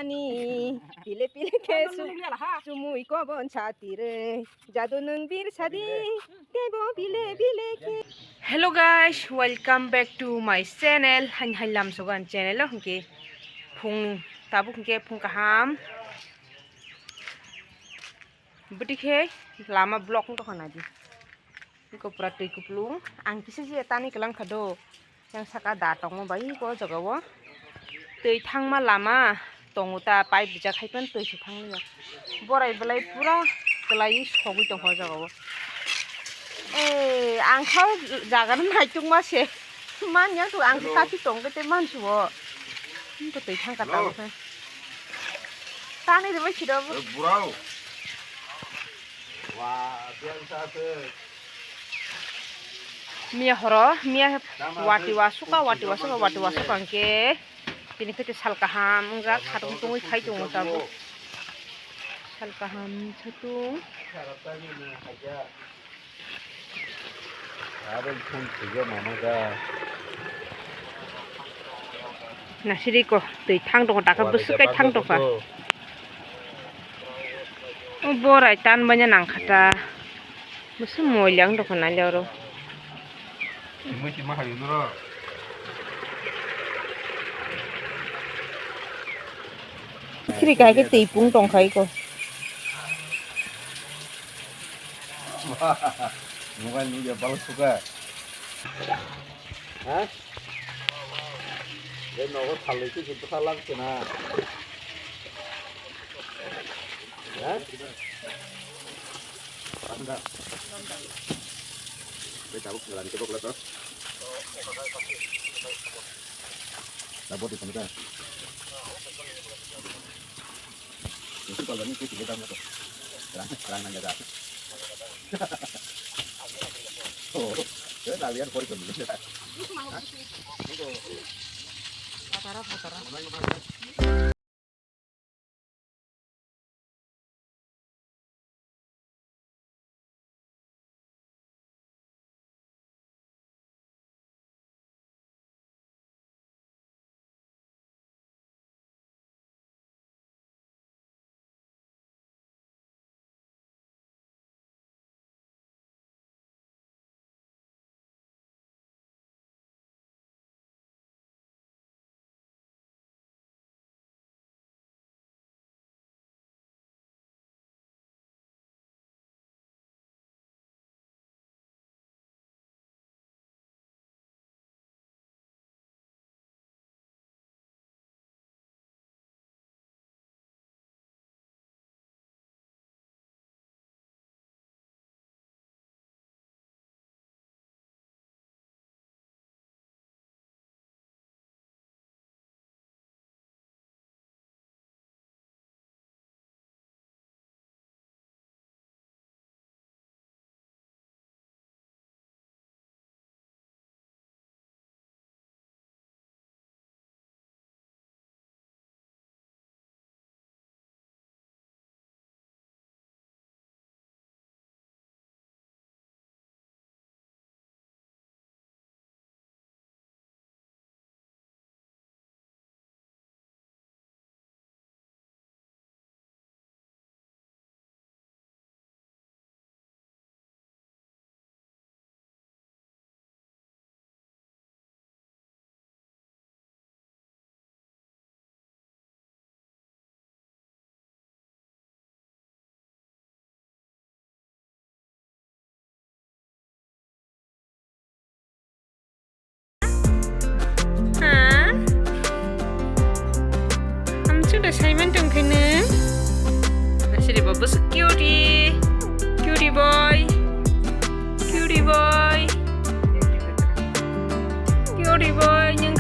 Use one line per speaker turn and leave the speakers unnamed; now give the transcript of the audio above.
Ani Pile pile kesu Sumuy ko bon chatire Jado nung bir sadi Debo bile bile ke Hello guys, welcome back to my channel. Hanhalam sogan channel lo hingke phung tabu hingke phung kaham budike lama blog to kana di ko pratui kuplung ang kisi je tani kelang khado yang saka da tong bai ko jagawo tei thangma lama tonguta pipe bijak haipan tei se thangni borai belai pura kelai sogui tong ho jagawo ang khau jagan nai tung ma se man yang tu ang ka ti tong ke te man suwo ko tei thang ka ta ha tani de bai chido
burau wah biasa se
mia horo mia wati wasuka ke tini kete sal kaham rak khatung tungui khai tung tabu sal kaham chatung
Abang pun juga mama dah.
Nah sini ko tei thang dong taka busukai thang dong fa borai tan banya nang khata musu moilang dong na lero
Mesti mahal itu loh.
kiri kai ke tei pung dong khai ko
Bukan dia balas suka. Hah? Dia nak hal itu kita salah kena. Hah? Anda. Kita buat jalan ke bawah lah. Dapat di sana. Itu kalau ni kita tidak mahu. Terang nanya dah. Oh, dia dah lihat kori dulu. Patara. Simon dong kene, nasi di bawah cutie boy, cutie boy, yang